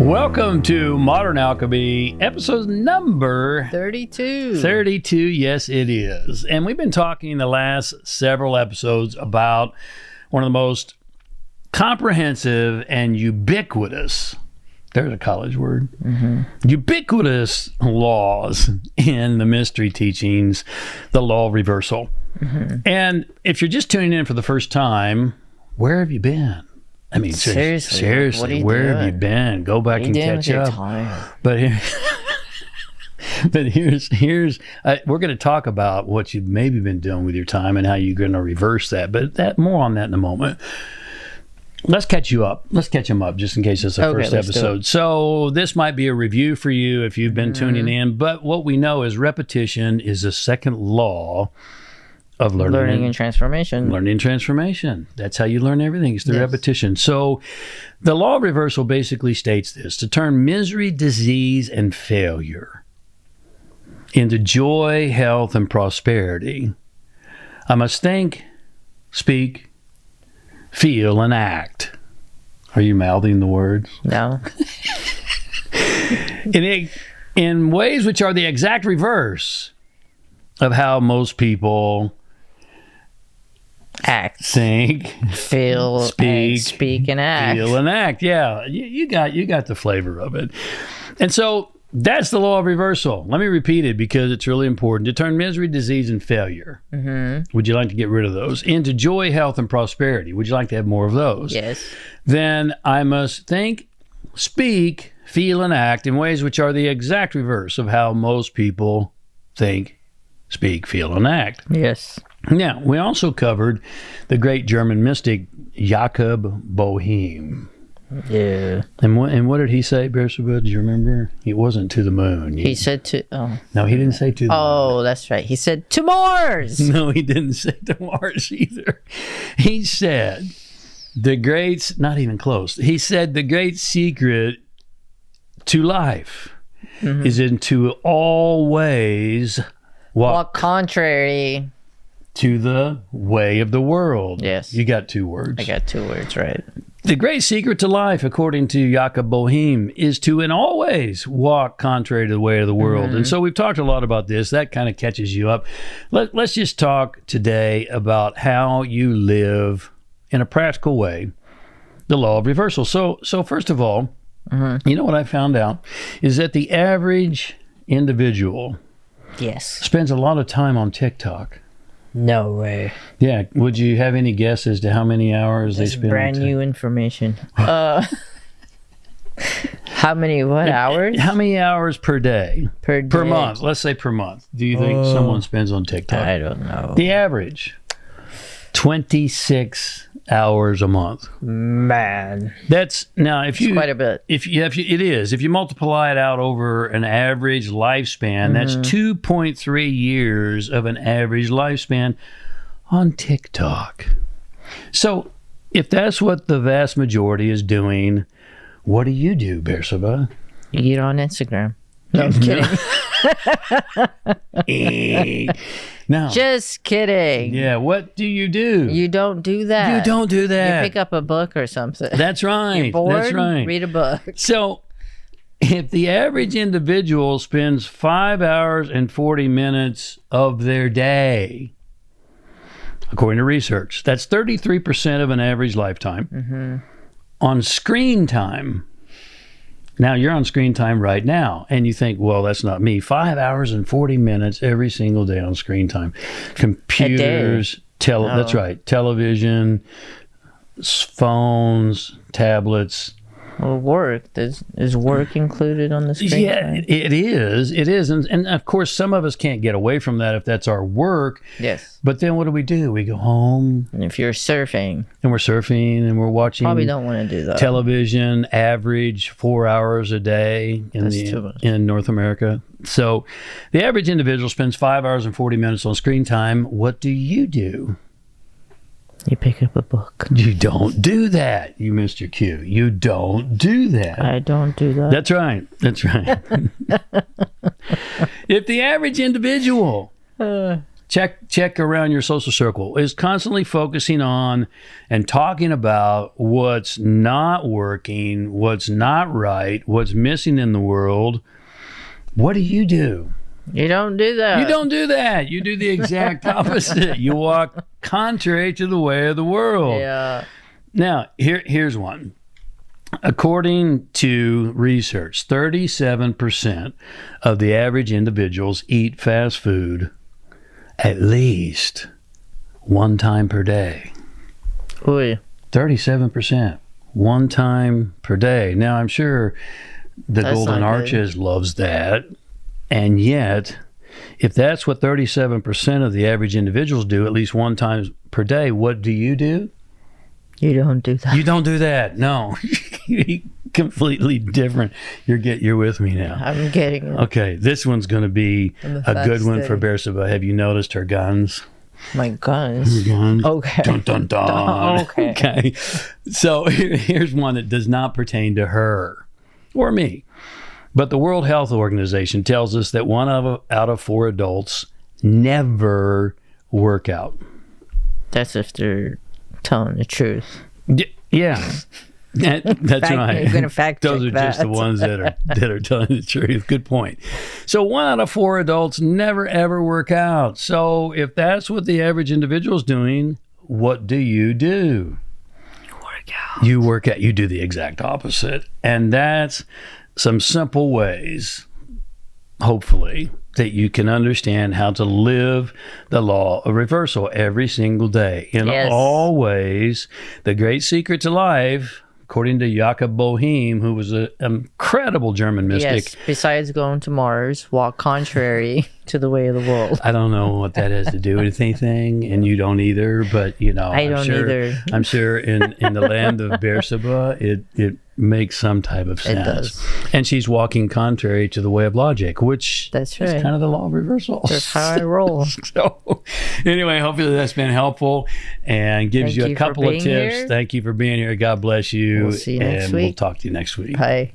Welcome to Modern Alchemy, episode number 32. 32, yes it is. And we've been talking the last several episodes about one of the most comprehensive and ubiquitous, there's a college word, ubiquitous laws in the mystery teachings, the law of reversal. And if you're just tuning in for the first time, where have you been? I mean, seriously, where have you been? Go back and catch up. But here's we're going to talk about what you've maybe been doing with your time and how you're going to reverse that. But more on that in a moment. Let's catch you up. Let's catch them up just in case it's the first episode. So this might be a review for you if you've been tuning in. But what we know is repetition is the second law of learning and transformation. Learning and transformation. That's how you learn everything. It's through repetition. So the law of reversal basically states this: to turn misery, disease, and failure into joy, health, and prosperity, I must think, speak, feel, and act. Are you mouthing the words? No. In ways which are the exact reverse of how most people act, think, feel, speak, and act. Feel and act. Yeah, you got the flavor of it. And so that's the law of reversal. Let me repeat it because it's really important. To turn misery, disease, and failure. Would you like to get rid of those? Into joy, health, and prosperity. Would you like to have more of those? Yes. Then I must think, speak, feel, and act in ways which are the exact reverse of how most people think, speak, feel, and act. Yes. Now, we also covered the great German mystic Jakob Boehme. Yeah. And what did he say, Bersabeh? Do you remember? He wasn't to the moon. He said to... Oh. No, he didn't say to the moon. Oh, that's right. He said to Mars. No, he didn't say to Mars either. He said the great... Not even close. He said the great secret to life is into all ways... Walk contrary to the way of the world. Yes. You got two words. I got two words, right. The great secret to life, according to Jakob Boehme, is to in all ways walk contrary to the way of the world. And so we've talked a lot about this. That kind of catches you up. Let's just talk today about how you live in a practical way, the law of reversal. So first of all, you know what I found out is that the average individual spends a lot of time on TikTok. No way. Yeah. Would you have any guess as to how many hours they spend? Brand new information. How many hours? How many hours per day? Per day. Per month. Let's say per month. Do you think someone spends on TikTok? I don't know. The average, 26 hours a month. Man. That's now if you quite a bit. It is. If you multiply it out over an average lifespan, that's 2.3 years of an average lifespan on TikTok. So if that's what the vast majority is doing, what do you do, Bersabeh? You get on Instagram. No, I'm kidding. No. Just kidding. Yeah, what do you do? You don't do that. You don't do that. You pick up a book or something. That's right. You're bored? That's right. Read a book. So if the average individual spends 5 hours and 40 minutes of their day, according to research, that's 33% of an average lifetime on screen time. Now, you're on screen time right now, and you think, well, that's not me. 5 hours and 40 minutes every single day on screen time. Computers, that's right, television, phones, tablets. Well, work. Is work included on the screen? Yeah, time? it is. It is. And of course, some of us can't get away from that if that's our work. Yes. But then what do? We go home. And if you're surfing. And we're surfing and we're watching. Probably don't want to do that. Television, average 4 hours a day in North America. So the average individual spends 5 hours and 40 minutes on screen time. What do? You pick up a book. You don't do that. You missed your cue. You don't do that. I don't do that. That's right. That's right. If the average individual check around your social circle, is constantly focusing on and talking about what's not working, what's not right, what's missing in the world, what do? You don't do that. You don't do that. You do the exact opposite. You walk contrary to the way of the world. Yeah. Now, here's one. According to research, 37% of the average individuals eat fast food at least one time per day. Oy. 37%. One time per day. Now, I'm sure the That's Golden not good. Arches loves that. And yet, if that's what 37% of the average individuals do at least one time per day, what do? You don't do that. You don't do that. No. Completely different. You're with me now. I'm getting it. Okay, this one's going to be a good one for Bersabeh. Have you noticed her guns? My guns. Her guns? Okay. Dun, dun, dun. Okay. Okay. So here's one that does not pertain to her or me. But the World Health Organization tells us that 1 out of 4 adults never work out. That's if they're telling the truth. Yeah. That's right. You're gonna fact Those check are just that. the ones that are telling the truth. Good point. So 1 out of 4 adults never ever work out. So if that's what the average individual is doing, what do? You work out. You do the exact opposite. And that's some simple ways, hopefully, that you can understand how to live the law of reversal every single day. In all ways, the great secret to life, according to Jakob Boehme, who was an incredible German mystic. Yes, besides going to Mars, walk contrary to the way of the world. I don't know what that has to do with anything, and you don't either, but, either. I'm sure in the land of Bersabeh, it makes some type of sense. It does. And she's walking contrary to the way of logic, which That's is right. kind of the law of reversal. That's how I roll. So anyway, hopefully that's been helpful and gives Thank you a you for couple of being tips. here. Thank you for being here. God bless you. We'll see you next and we'll week. talk to you next week. Bye.